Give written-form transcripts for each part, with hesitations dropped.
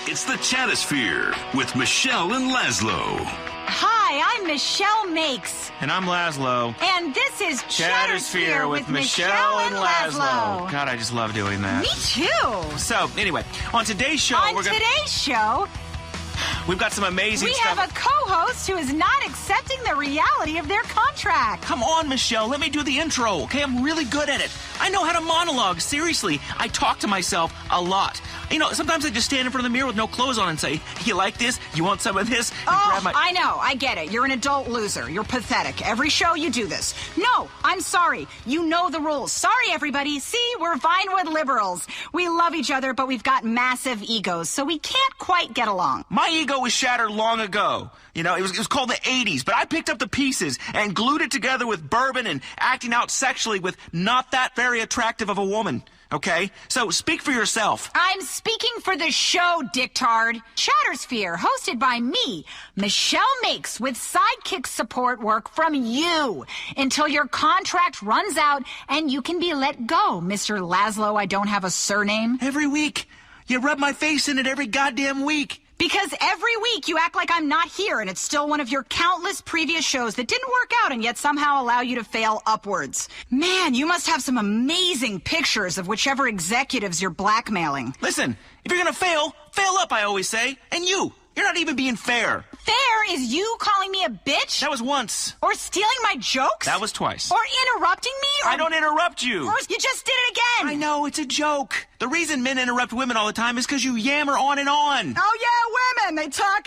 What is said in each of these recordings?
It's the Chattersphere with Michelle and Lazlow. Hi, I'm Michelle Makes. And I'm Lazlow. And this is Chattersphere with Michelle and Lazlow. God, I just love doing that. Me too. So, anyway, on today's show, we've got some amazing stuff. We have a co-host who is not accepting the reality of their contract. Come on, Michelle, let me do the intro, okay? I'm really good at it. I know how to monologue. Seriously, I talk to myself a lot. You know, sometimes I just stand in front of the mirror with no clothes on and say, you like this? You want some of this? I know. I get it. You're an adult loser. You're pathetic. Every show you do this. No, I'm sorry. You know the rules. Sorry, everybody. See, we're Vinewood liberals. We love each other, but we've got massive egos, so we can't quite get along. My ego was shattered long ago. You know, it was called the 80s, but I picked up the pieces and glued it together with bourbon and acting out sexually with not that very attractive of a woman. Okay? So speak for yourself. I'm speaking for the show, dictard. Chattersphere, hosted by me, Michelle Makes, with sidekick support work from you until your contract runs out and you can be let go, Mr. Lazlow. I don't have a surname. Every week. You rub my face in it every goddamn week. Because every week you act like I'm not here and it's still one of your countless previous shows that didn't work out and yet somehow allow you to fail upwards. Man, you must have some amazing pictures of whichever executives you're blackmailing. Listen, if you're gonna fail up, I always say. And you're not even being fair. Fair is you calling me a bitch? That was once. Or stealing my jokes? That was twice. Or interrupting me? I don't interrupt you. Or you just did it again. I know, it's a joke. The reason men interrupt women all the time is because you yammer on and on. Oh, yeah, women. They talk,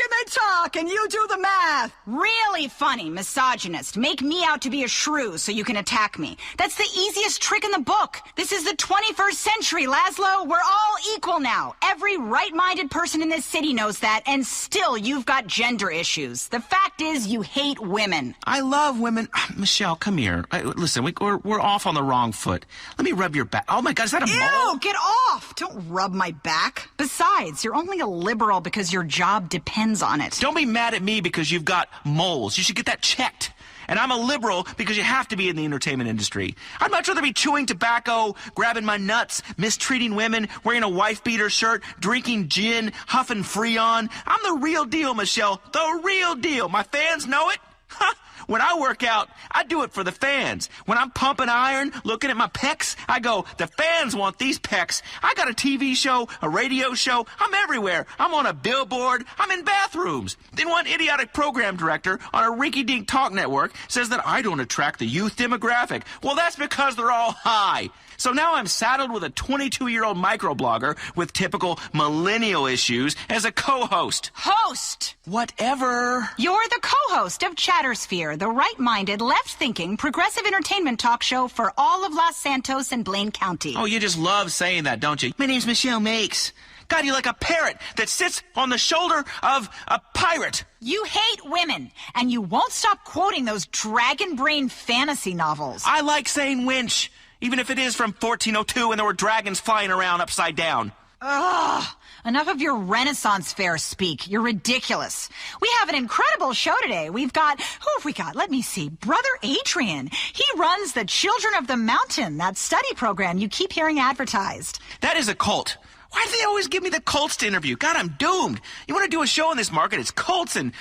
and you do the math. Really funny, misogynist. Make me out to be a shrew so you can attack me. That's the easiest trick in the book. This is the 21st century, Lazlow. We're all equal now. Every right-minded person in this city knows that, and still you've got gender issues. The fact is you hate women. I love women. Michelle, come here. Listen, we're off on the wrong foot. Let me rub your back. Oh, my God, is that a mole? Ew, get off. Don't rub my back. Besides, you're only a liberal because your job depends on it. Don't be mad at me because you've got moles. You should get that checked. And I'm a liberal because you have to be in the entertainment industry. I'd much rather be chewing tobacco, grabbing my nuts, mistreating women, wearing a wife-beater shirt, drinking gin, huffing Freon. I'm the real deal, Michelle. The real deal. My fans know it. Huh? When I work out, I do it for the fans. When I'm pumping iron, looking at my pecs, I go, the fans want these pecs. I got a TV show, a radio show. I'm everywhere. I'm on a billboard. I'm in bathrooms. Then one idiotic program director on a rinky-dink talk network says that I don't attract the youth demographic. Well, that's because they're all high. So now I'm saddled with a 22-year-old microblogger with typical millennial issues as a co-host. Host! Whatever. You're the co-host of Chattersphere, the right-minded, left-thinking, progressive entertainment talk show for all of Los Santos and Blaine County. Oh, you just love saying that, don't you? My name's Michelle Makes. God, you're like a parrot that sits on the shoulder of a pirate. You hate women, and you won't stop quoting those dragon brain fantasy novels. I like saying winch. Even if it is from 1402 and there were dragons flying around upside down. Ugh. Enough of your Renaissance fair speak. You're ridiculous. We have an incredible show today. We've got, who have we got? Let me see. Brother Adrian. He runs the Children of the Mountain, that study program you keep hearing advertised. That is a cult. Why do they always give me the cults to interview? God, I'm doomed. You want to do a show in this market, it's cults and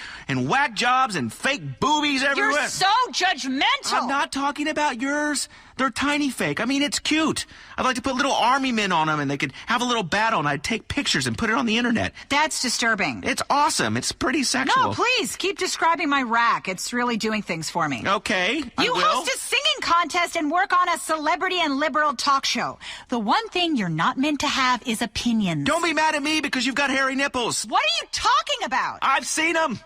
whack jobs and fake boobies everywhere. You're so judgmental. I'm not talking about yours. They're tiny fake. I mean, it's cute. I'd like to put little army men on them and they could have a little battle and I'd take pictures and put it on the internet. That's disturbing. It's awesome. It's pretty sexual. No, please, keep describing my rack. It's really doing things for me. Okay, I You will. host a singing contest and work on a celebrity and liberal talk show. The one thing you're not meant to have is opinions. Don't be mad at me because you've got hairy nipples. What are you talking about? I've seen them.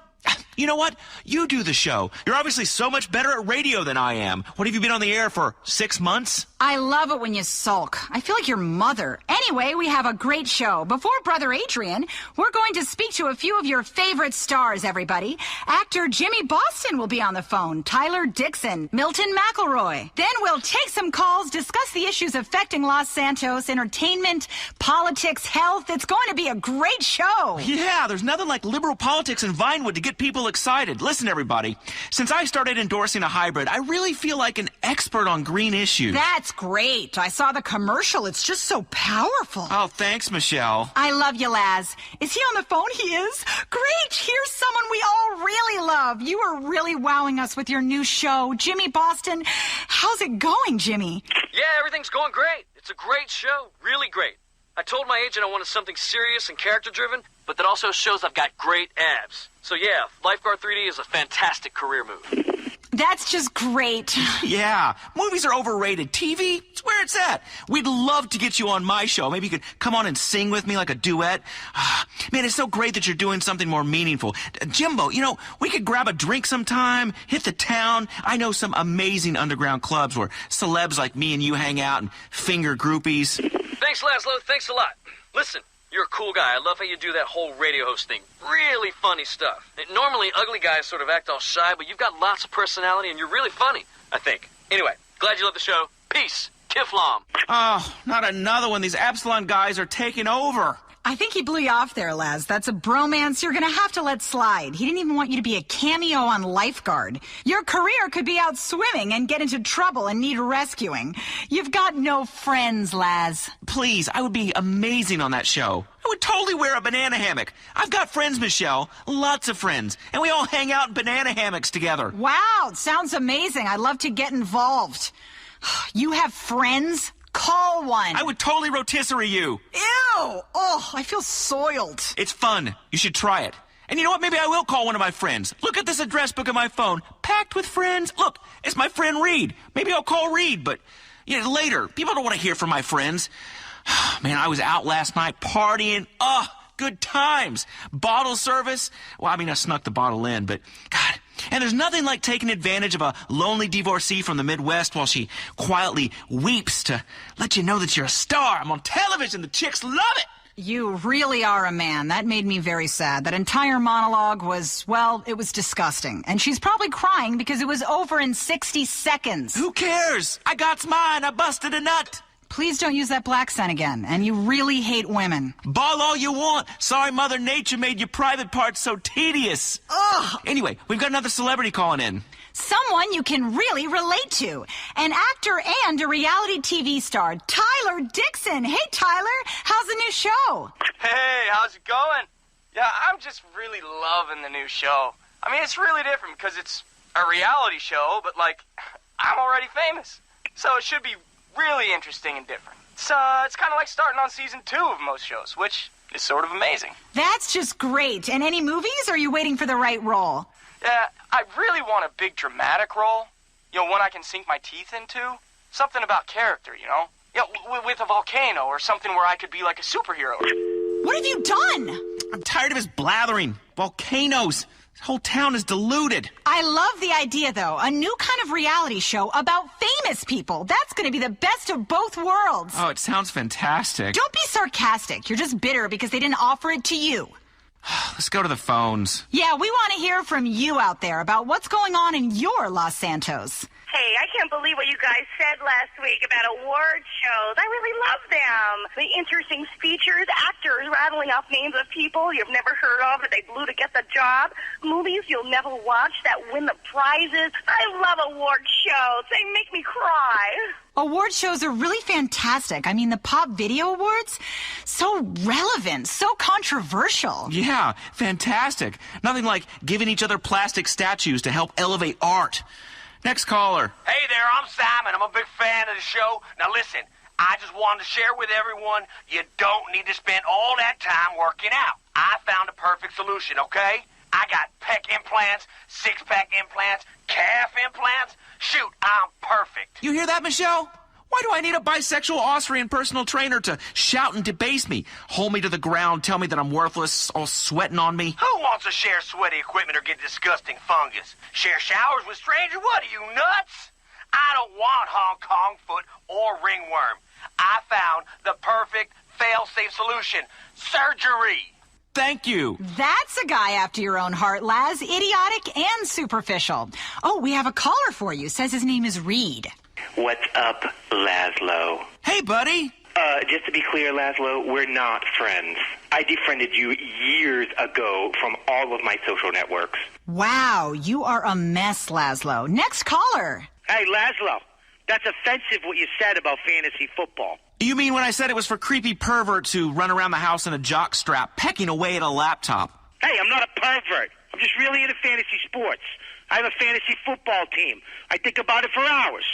You know what? You do the show. You're obviously so much better at radio than I am. What, have you been on the air for 6 months? I love it when you sulk. I feel like your mother. Anyway, we have a great show. Before Brother Adrian, we're going to speak to a few of your favorite stars, everybody. Actor Jimmy Boston will be on the phone. Tyler Dixon, Milton McElroy. Then we'll take some calls, discuss the issues affecting Los Santos, entertainment, politics, health. It's going to be a great show. Yeah, there's nothing like liberal politics in Vinewood to get people little excited. Listen, everybody. Since I started endorsing a hybrid, I really feel like an expert on green issues. That's great. I saw the commercial. It's just so powerful. Oh, thanks, Michelle. I love you, Laz. Is he on the phone? He is? Great. Here's someone we all really love. You are really wowing us with your new show. Jimmy Boston. How's it going, Jimmy? Yeah, everything's going great. It's a great show. Really great. I told my agent I wanted something serious and character-driven, but that also shows I've got great abs. So yeah, Lifeguard 3D is a fantastic career move. That's just great. Yeah, movies are overrated. TV, it's where it's at. We'd love to get you on my show. Maybe you could come on and sing with me like a duet. Man, it's so great that you're doing something more meaningful. Jimbo, we could grab a drink sometime, hit the town. I know some amazing underground clubs where celebs like me and you hang out and finger groupies. Thanks, Lazlow. Thanks a lot. Listen, you're a cool guy. I love how you do that whole radio host thing. Really funny stuff. Normally, ugly guys sort of act all shy, but you've got lots of personality, and you're really funny, I think. Anyway, glad you love the show. Peace. Kiflam. Oh, not another one. These Epsilon guys are taking over. I think he blew you off there, Laz. That's a bromance you're going to have to let slide. He didn't even want you to be a cameo on Lifeguard. Your career could be out swimming and get into trouble and need rescuing. You've got no friends, Laz. Please, I would be amazing on that show. I would totally wear a banana hammock. I've got friends, Michelle. Lots of friends. And we all hang out in banana hammocks together. Wow, sounds amazing. I'd love to get involved. You have friends? Call one. I would totally rotisserie you. Ew! Oh, I feel soiled. It's fun. You should try it. And you know what? Maybe I will call one of my friends. Look at this address book on my phone. Packed with friends. Look, it's my friend Reed. Maybe I'll call Reed, but later. People don't want to hear from my friends. Man, I was out last night partying. Good times. Bottle service. Well, I snuck the bottle in, but God. And there's nothing like taking advantage of a lonely divorcee from the Midwest while she quietly weeps to let you know that you're a star. I'm on television. The chicks love it. You really are a man. That made me very sad. That entire monologue was, it was disgusting. And she's probably crying because it was over in 60 seconds. Who cares? I got mine. I busted a nut. Please don't use that black scent again. And you really hate women. Ball all you want. Sorry Mother Nature made your private parts so tedious. Ugh. Anyway, we've got another celebrity calling in. Someone you can really relate to. An actor and a reality TV star, Tyler Dixon. Hey, Tyler. How's the new show? Hey, how's it going? Yeah, I'm just really loving the new show. It's really different because it's a reality show, but, I'm already famous. So it should be really interesting and different. It's kind of like starting on season 2 of most shows, which is sort of amazing. That's just great. And any movies, or are you waiting for the right role? Yeah, I really want a big dramatic role. One I can sink my teeth into. Something about character, Yeah, with a volcano or something where I could be like a superhero. What have you done? I'm tired of his blathering. Volcanoes. This whole town is deluded. I love the idea, though. A new kind of reality show about famous people. That's going to be the best of both worlds. Oh, it sounds fantastic. Don't be sarcastic. You're just bitter because they didn't offer it to you. Let's go to the phones. Yeah, we want to hear from you out there about what's going on in your Los Santos. Hey, I can't believe what you guys said last week about award shows. I really love them. The interesting speeches, actors rattling off names of people you've never heard of that they blew to get the job, movies you'll never watch that win the prizes. I love award shows. They make me cry. Award shows are really fantastic. The Pop Video Awards, so relevant, so controversial. Yeah, fantastic. Nothing like giving each other plastic statues to help elevate art. Next caller. Hey there, I'm Simon. I'm a big fan of the show. Now listen, I just wanted to share with everyone, you don't need to spend all that time working out. I found a perfect solution, okay? I got pec implants, six-pack implants, calf implants. Shoot, I'm perfect. You hear that, Michelle? Why do I need a bisexual Austrian personal trainer to shout and debase me, hold me to the ground, tell me that I'm worthless, all sweating on me? Who wants to share sweaty equipment or get disgusting fungus? Share showers with strangers? What, are you nuts? I don't want Hong Kong foot or ringworm. I found the perfect fail-safe solution. Surgery. Thank you. That's a guy after your own heart, Laz. Idiotic and superficial. Oh, we have a caller for you. Says his name is Reed. What's up, Lazlow? Hey, buddy. Just to be clear, Lazlow, we're not friends. I defriended you years ago from all of my social networks. Wow, you are a mess, Lazlow. Next caller. Hey, Lazlow, that's offensive what you said about fantasy football. You mean when I said it was for creepy perverts who run around the house in a jock strap, pecking away at a laptop? Hey, I'm not a pervert. I'm just really into fantasy sports. I have a fantasy football team. I think about it for hours.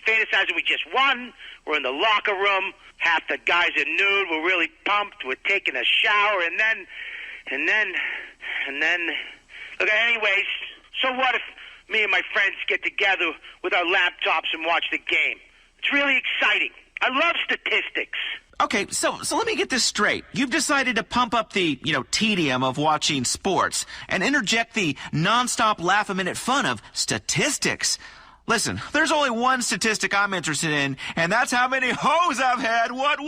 Fantasizing we just won. We're in the locker room. Half the guys are nude. We're really pumped. We're taking a shower. And then... Look, anyways, so what if me and my friends get together with our laptops and watch the game? It's really exciting. I love statistics. Okay, so let me get this straight. You've decided to pump up the, tedium of watching sports and interject the nonstop laugh-a-minute fun of statistics. Listen, there's only one statistic I'm interested in, and that's how many hoes I've had. What?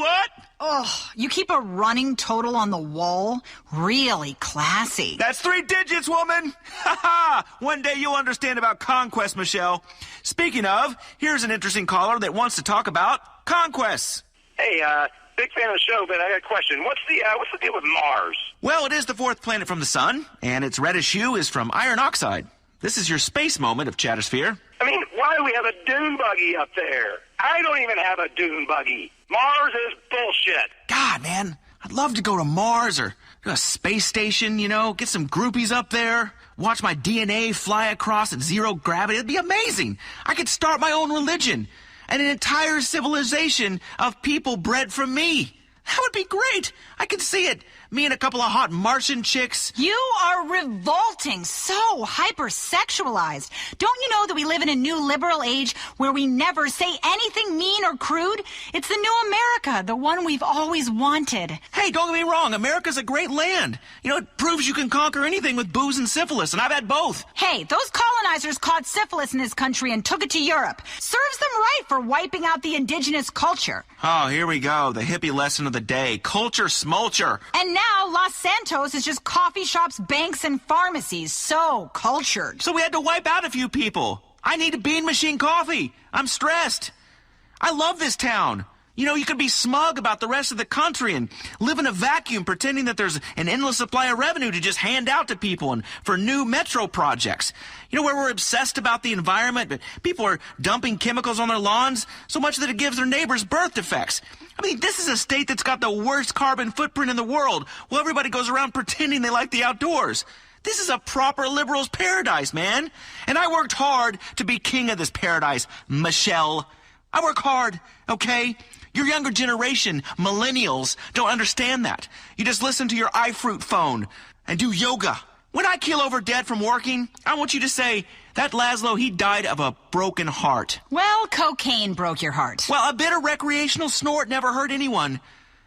Oh, you keep a running total on the wall? Really classy. That's 3 digits, woman! Ha ha! One day you'll understand about conquest, Michelle. Speaking of, here's an interesting caller that wants to talk about conquests. Hey, big fan of the show, but I got a question. What's the deal with Mars? Well, it is the 4th planet from the sun, and its reddish hue is from iron oxide. This is your space moment of Chattersphere. I mean, why do we have a dune buggy up there? I don't even have a dune buggy. Mars is bullshit. God, man, I'd love to go to Mars or to a space station, get some groupies up there, watch my DNA fly across at zero gravity. It'd be amazing. I could start my own religion and an entire civilization of people bred from me. That would be great. I could see it. Me and a couple of hot Martian chicks. You are revolting. So hypersexualized. Don't you know that we live in a new liberal age where we never say anything mean or crude? It's the new America, the one we've always wanted. Hey, don't get me wrong. America's a great land. It proves you can conquer anything with booze and syphilis, and I've had both. Hey, those colonizers caught syphilis in this country and took it to Europe. Serves them right for wiping out the indigenous culture. Oh, here we go. The hippie lesson of the day. Culture smulcher. And now Los Santos is just coffee shops, banks, and pharmacies. So cultured. So we had to wipe out a few people. I need a bean machine coffee. I'm stressed. I love this town. You could be smug about the rest of the country and live in a vacuum pretending that there's an endless supply of revenue to just hand out to people and for new metro projects. Where we're obsessed about the environment, but people are dumping chemicals on their lawns so much that it gives their neighbors birth defects. I mean, this is a state that's got the worst carbon footprint in the world, while everybody goes around pretending they like the outdoors. This is a proper liberal's paradise, man. And I worked hard to be king of this paradise, Michelle. I work hard, okay? Your younger generation, millennials, don't understand that. You just listen to your iFruit phone and do yoga. When I keel over dead from working, I want you to say, that Lazlow, he died of a broken heart. Well, cocaine broke your heart. Well, a bit of recreational snort never hurt anyone.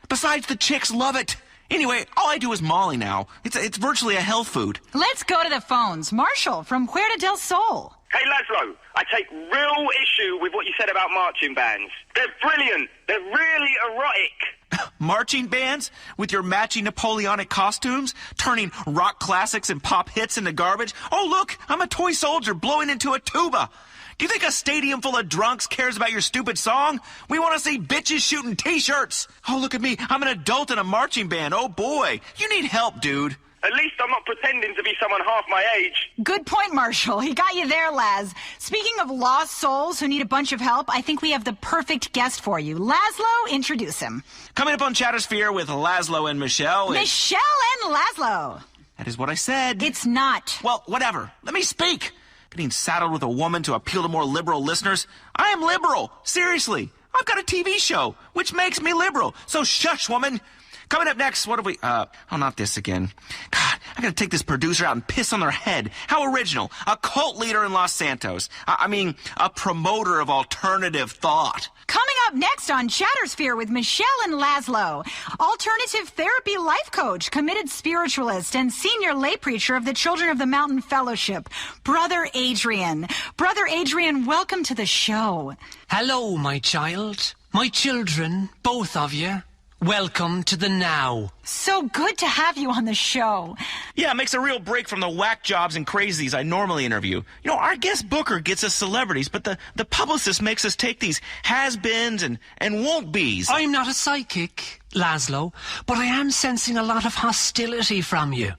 Besides, the chicks love it. Anyway, all I do is Molly now. It's virtually a health food. Let's go to the phones. Marshall from Puerto del Sol. Hey, Lazlow, I take real issue with what you said about marching bands. They're brilliant. They're really erotic. Marching bands with your matching Napoleonic costumes, turning rock classics and pop hits into garbage. Oh, look, I'm a toy soldier blowing into a tuba. Do you think a stadium full of drunks cares about your stupid song? We want to see bitches shooting T-shirts. Oh, look at me. I'm an adult in a marching band. Oh, boy. You need help, dude. At least I'm not pretending to be someone half my age. Good point, Marshall. He got you there, Laz. Speaking of lost souls who need a bunch of help, I think we have the perfect guest for you. Lazlow, introduce him. Coming up on Chattersphere with Lazlow and Michelle. Michelle and Lazlow. That is what I said. It's not. Well, whatever. Let me speak. Getting saddled with a woman to appeal to more liberal listeners. I am liberal. Seriously. I've got a TV show, which makes me liberal. So shush, woman. Coming up next, what have we... not this again. God, I gotta take this producer out and piss on their head. How original. A cult leader in Los Santos. A promoter of alternative thought. Coming up next on Chattersphere with Michelle and Lazlow, alternative therapy life coach, committed spiritualist, and senior lay preacher of the Children of the Mountain Fellowship, Brother Adrian. Brother Adrian, welcome to the show. Hello, my child. My children, both of you. Welcome to the now. So good to have you on the show. Yeah, it makes a real break from the whack jobs and crazies I normally interview. You know, our guest booker gets us celebrities, but the publicist makes us take these has-beens and won't-be's. I'm not a psychic, Lazlow, but I am sensing a lot of hostility from you.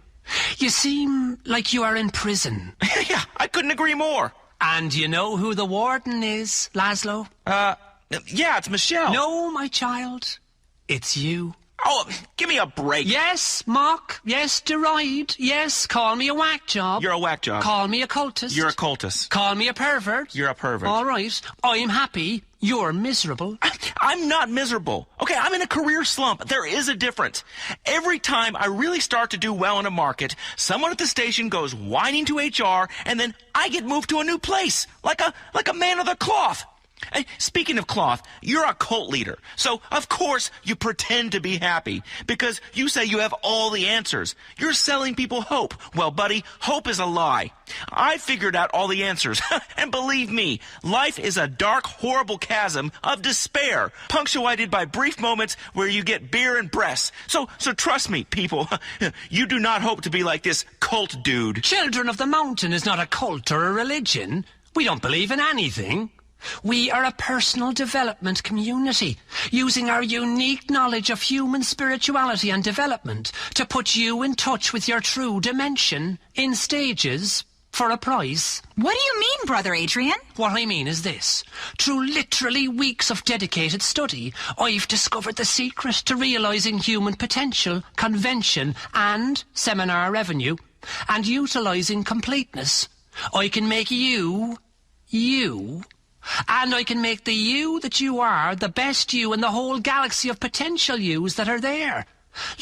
You seem like you are in prison. Yeah, I couldn't agree more. And you know who the warden is, Lazlow? Yeah, it's Michelle. No, my child. It's you. Oh, give me a break. Yes, mock. Yes, deride. Yes, call me a whack job. You're a whack job. Call me a cultist. You're a cultist. Call me a pervert. You're a pervert. All right. I'm happy. You're miserable. I'm not miserable. Okay, I'm in a career slump. There is a difference. Every time I really start to do well in a market, someone at the station goes whining to HR, and then I get moved to a new place, like a man of the cloth. Hey, speaking of cloth, you're a cult leader, so of course you pretend to be happy, because you say you have all the answers. You're selling people hope. Well, buddy, hope is a lie. I figured out all the answers, and believe me, life is a dark, horrible chasm of despair, punctuated by brief moments where you get beer and breasts. So trust me, people, you do not hope to be like this cult dude. Children of the Mountain is not a cult or a religion. We don't believe in anything. We are a personal development community, using our unique knowledge of human spirituality and development to put you in touch with your true dimension in stages for a price. What do you mean, Brother Adrian? What I mean is this. Through literally weeks of dedicated study, I've discovered the secret to realising human potential, convention and seminar revenue, and utilising completeness. I can make you, and I can make the you that you are the best you in the whole galaxy of potential yous that are there.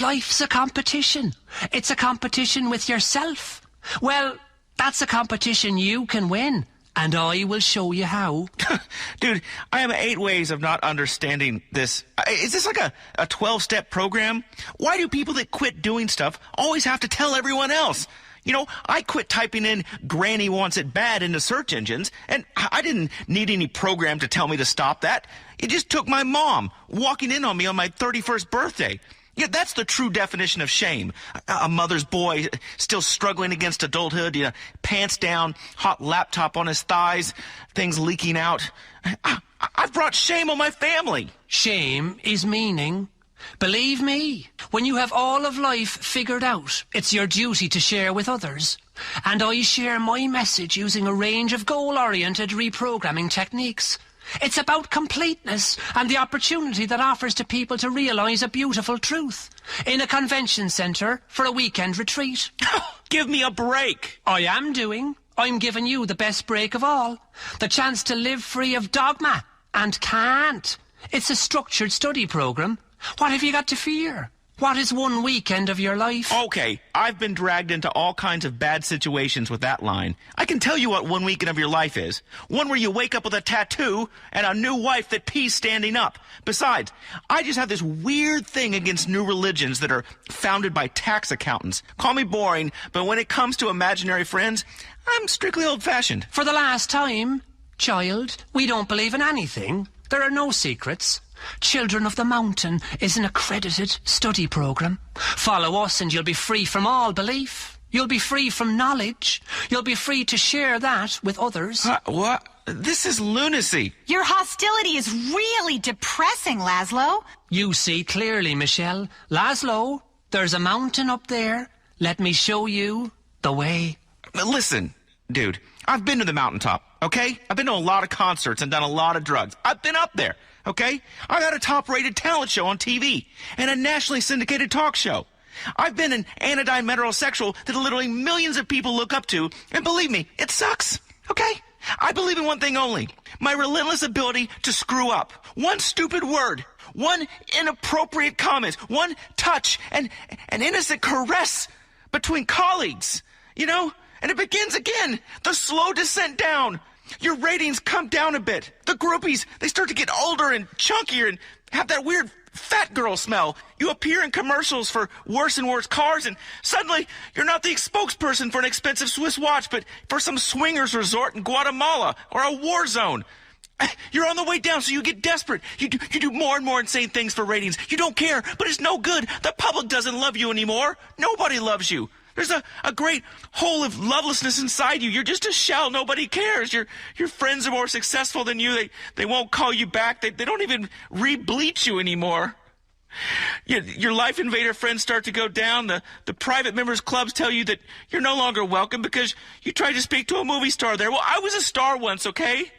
Life's a competition. It's a competition with yourself. Well, that's a competition you can win, and I will show you how. Dude, I have 8 ways of not understanding this. Is this like a 12-step program? Why do people that quit doing stuff always have to tell everyone else? You know, I quit typing in "Granny wants it bad" into search engines, and I didn't need any program to tell me to stop that. It just took my mom walking in on me on my 31st birthday. Yeah, that's the true definition of shame. A mother's boy still struggling against adulthood, you know, pants down, hot laptop on his thighs, things leaking out. I've brought shame on my family. Shame is meaning. Believe me, when you have all of life figured out, it's your duty to share with others. And I share my message using a range of goal-oriented reprogramming techniques. It's about completeness and the opportunity that offers to people to realise a beautiful truth. In a convention centre for a weekend retreat. Give me a break. I'm giving you the best break of all. The chance to live free of dogma and can't. It's a structured study programme. What have you got to fear? What is one weekend of your life? Okay, I've been dragged into all kinds of bad situations with that line. I can tell you what one weekend of your life is. One where you wake up with a tattoo and a new wife that pees standing up. Besides, I just have this weird thing against new religions that are founded by tax accountants. Call me boring, but when it comes to imaginary friends, I'm strictly old-fashioned. For the last time, child, we don't believe in anything. There are no secrets. Children of the Mountain is an accredited study program. Follow us and you'll be free from all belief. You'll be free from knowledge. You'll be free to share that with others. What? This is lunacy. Your hostility is really depressing, Lazlow. You see clearly, Michelle. Lazlow, there's a mountain up there. Let me show you the way. Listen, dude, I've been to the mountaintop, okay? I've been to a lot of concerts and done a lot of drugs. I've been up there. Okay? I got a top-rated talent show on TV and a nationally syndicated talk show. I've been an anodyne metrosexual that literally millions of people look up to, and believe me, it sucks. Okay? I believe in one thing only. My relentless ability to screw up. One stupid word. One inappropriate comment. One touch. An innocent caress between colleagues. You know? And it begins again. The slow descent down. Your ratings come down a bit. The groupies, they start to get older and chunkier and have that weird fat girl smell. You appear in commercials for worse and worse cars, and suddenly you're not the spokesperson for an expensive Swiss watch, but for some swingers resort in Guatemala or a war zone. You're on the way down, so you get desperate. You do more and more insane things for ratings. You don't care, but it's no good. The public doesn't love you anymore. Nobody loves you. There's a great hole of lovelessness inside you. You're just a shell. Nobody cares. Your friends are more successful than you. They won't call you back. They don't even re-bleach you anymore. Your Life Invader friends start to go down. The private members clubs tell you that you're no longer welcome because you tried to speak to a movie star there. Well, I was a star once, okay?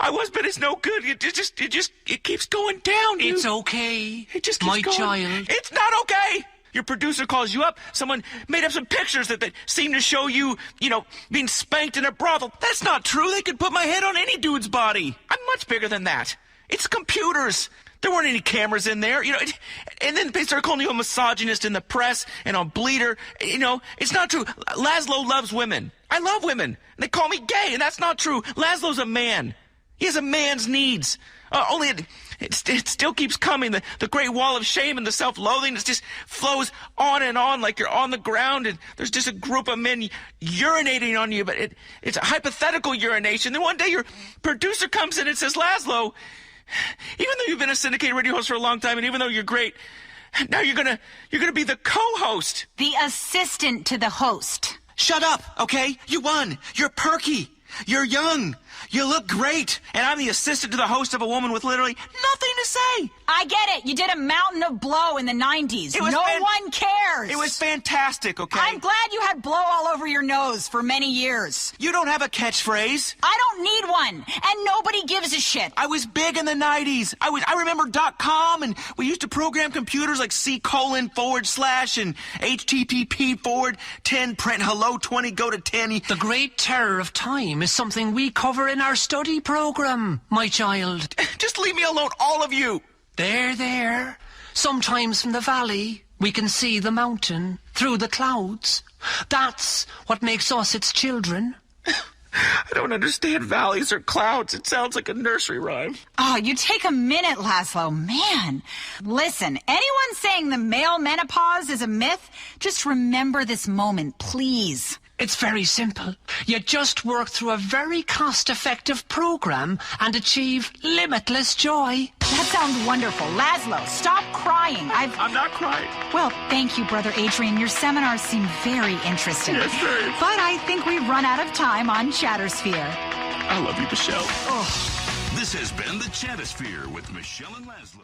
I was, but it's no good. It keeps going down. It's okay. It just keeps my going. child. It's not okay. Your producer calls you up. Someone made up some pictures that seem to show you, being spanked in a brothel. That's not true. They could put my head on any dude's body. I'm much bigger than that. It's computers. There weren't any cameras in there, and then they start calling you a misogynist in the press and on Bleeder. It's not true. Lazlow loves women. I love women. They call me gay, and that's not true. Lazlow's a man. He has a man's needs. Only it still keeps coming. The great wall of shame and the self-loathing just flows on and on like you're on the ground, and there's just a group of men urinating on you, but it's a hypothetical urination. Then one day your producer comes in and says, Lazlow, even though you've been a syndicated radio host for a long time, and even though you're great, now you're gonna be the co-host. The assistant to the host. Shut up, okay? You won. You're perky. You're young. You look great. And I'm the assistant to the host of a woman with literally nothing to say. I get it. You did a mountain of blow in the 90s. No one cares. It was fantastic, okay? I'm glad you had blow all over your nose for many years. You don't have a catchphrase. I don't need one. And nobody gives a shit. I was big in the 90s. I remember .com, and we used to program computers like C:/ and HTTP 10 print hello 20 go to 10. The Great Terror of Time is something we cover in our study program, my child. Just leave me alone, all of you. There. Sometimes from the valley, we can see the mountain through the clouds. That's what makes us its children. I don't understand valleys or clouds. It sounds like a nursery rhyme. Oh, you take a minute, Lazlow. Man. Listen, anyone saying the male menopause is a myth, just remember this moment, please. It's very simple. You just work through a very cost-effective program and achieve limitless joy. That sounds wonderful. Lazlow, stop crying. I'm not crying. Well, thank you, Brother Adrian. Your seminars seem very interesting. Yes, very. But I think we've run out of time on Chattersphere. I love you, Michelle. This has been the Chattersphere with Michelle and Lazlow.